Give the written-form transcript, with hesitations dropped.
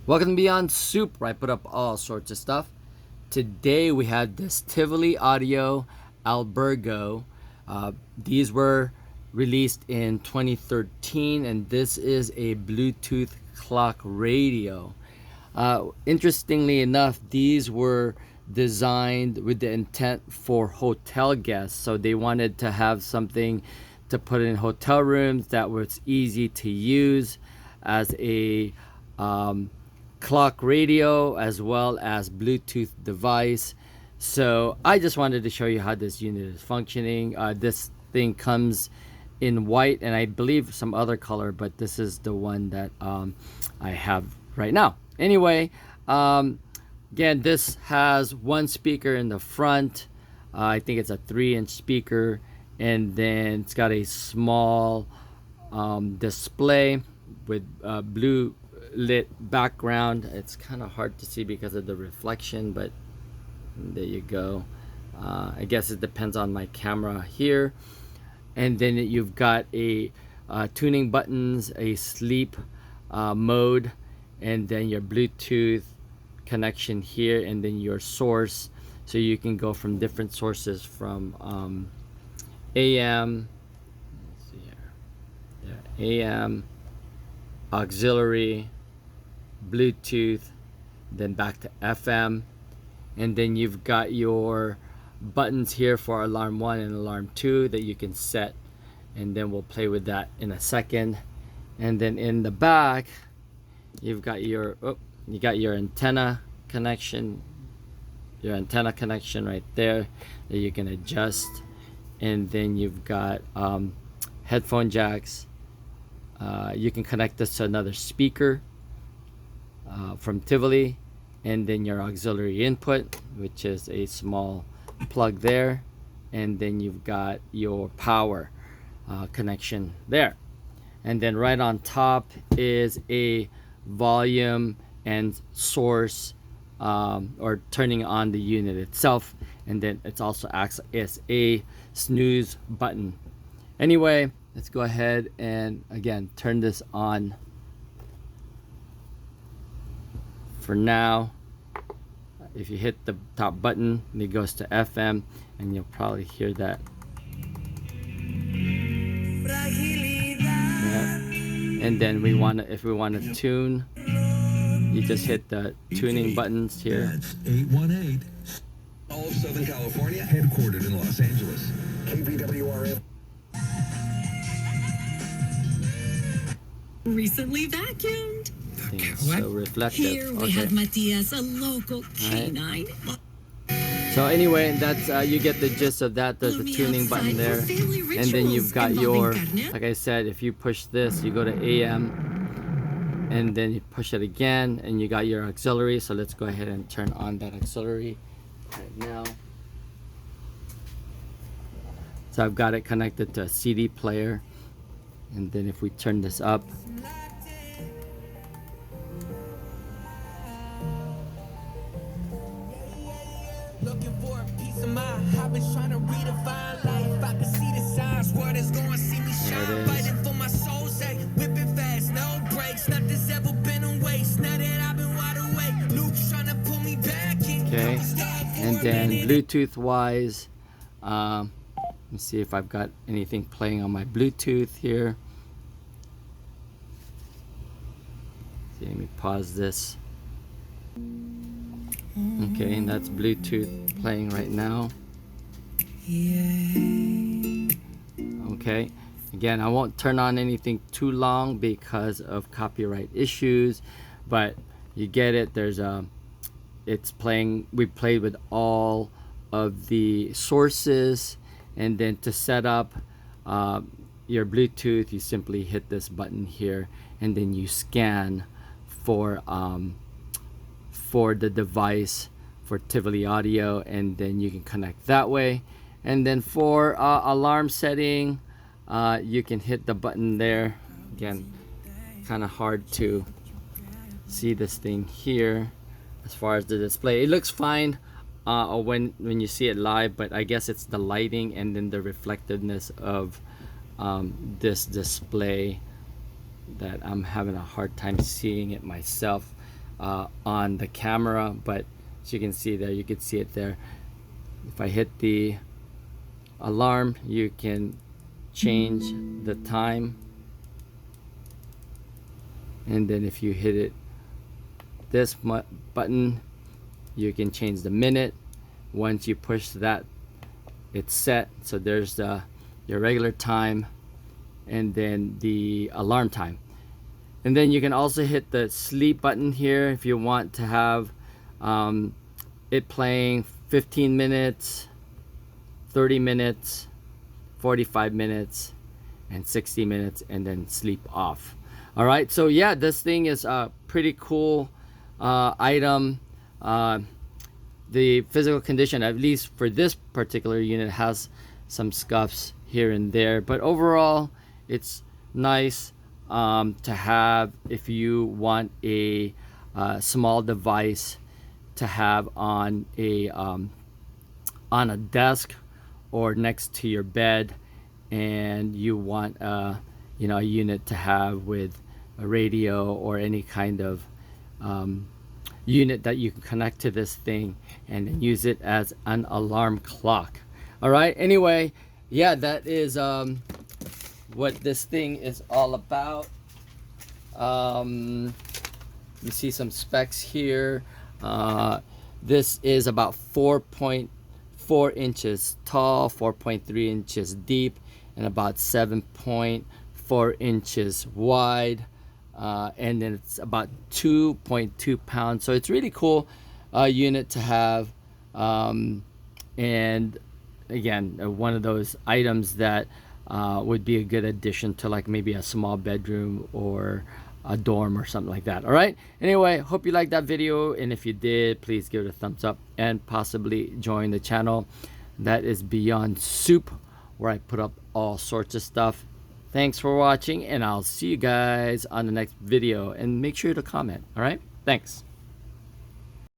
Welcome to Beyond Soup, where I put up all sorts of stuff. Today we have this Tivoli Audio Albergo. These were released in 2013, and this is a Bluetooth clock radio. Interestingly enough, these were designed with the intent for hotel guests. So they wanted to have something to put in hotel rooms that was easy to use as a clock radio as well as Bluetooth device. So I just wanted to show you how this unit is functioning. This thing comes in white and I believe some other color, but this is the one that I have right now. Anyway, again, this has one speaker in the front. I think it's a 3-inch speaker, and then it's got a small display with blue lit background. It's kind of hard to see because of the reflection, but there you go. I guess it depends on my camera here. And then you've got a tuning buttons, a sleep mode, and then your Bluetooth connection here, and then your source, so you can go from different sources from AM, let's see here, yeah, AM, auxiliary, Bluetooth, then back to FM, and then you've got your buttons here for alarm 1 and alarm 2 that you can set, and then we'll play with that in a second. And then in the back you've got your antenna connection, right there that you can adjust. And then you've got headphone jacks. You can connect this to another speaker from Tivoli, and then your auxiliary input, which is a small plug there, and then you've got your power connection there. And then right on top is a volume and source, or turning on the unit itself, and then it's also acts as a snooze button. Anyway, let's go ahead and again turn this on. For now, if you hit the top button, it goes to FM, and you'll probably hear that. Yeah. And then if we want to tune, you just hit the tuning buttons here. That's 818. All of Southern California, headquartered in Los Angeles. KVWRM. Recently vacuumed. It's so reflective. Here we have Matias, a local canine. So anyway, that's you get the gist of that. There's the tuning button there, and then you've got your, like I said, if you push this, you go to AM, and then you push it again, and you got your auxiliary. So let's go ahead and turn on that auxiliary right now. So I've got it connected to a CD player, and then if we turn this up, looking for a piece of mind. I've been trying to redefine life. I can see the signs. Word is going to see me shine. Fighting for my soul, say, whipping fast, no brakes. Nothing's ever been a waste. Now that I've been wide awake, Luke's trying to pull me back in. okay. And then Bluetooth wise, let's see if I've got anything playing on my Bluetooth here. See, let me pause this. Okay, and that's Bluetooth playing right now. Okay, again, I won't turn on anything too long because of copyright issues, but you get it. There's it's playing. We played with all of the sources, and then to set up your Bluetooth, you simply hit this button here, and then you scan for the device for Tivoli Audio, and then you can connect that way. And then for alarm setting, you can hit the button there. Again, kind of hard to see this thing here as far as the display. It looks fine when you see it live, but I guess it's the lighting and then the reflectiveness of this display that I'm having a hard time seeing it myself. on the camera, but as you can see there, you can see it there. If I hit the alarm, you can change the time, and then if you hit it this button, you can change the minute. Once you push that, it's set. So there's your regular time and then the alarm time. And then you can also hit the sleep button here if you want to have it playing 15 minutes, 30 minutes, 45 minutes, and 60 minutes, and then sleep off. All right, so yeah, this thing is a pretty cool item. The physical condition, at least for this particular unit, has some scuffs here and there, but overall it's nice to have if you want a small device to have on a desk or next to your bed, and you want a unit to have with a radio or any kind of unit that you can connect to this thing and then use it as an alarm clock. All right, anyway, yeah, that is what this thing is all about. You see some specs here. This is about 4.4 inches tall, 4.3 inches deep, and about 7.4 inches wide. And then it's about 2.2 pounds. So it's really cool unit to have. And again, one of those items that would be a good addition to like maybe a small bedroom or a dorm or something like that. All right, anyway, hope you liked that video, and if you did, please give it a thumbs up and possibly join the channel. That is Beyond Soup, where I put up all sorts of stuff. Thanks for watching, and I'll see you guys on the next video, and make sure to comment. All right, thanks.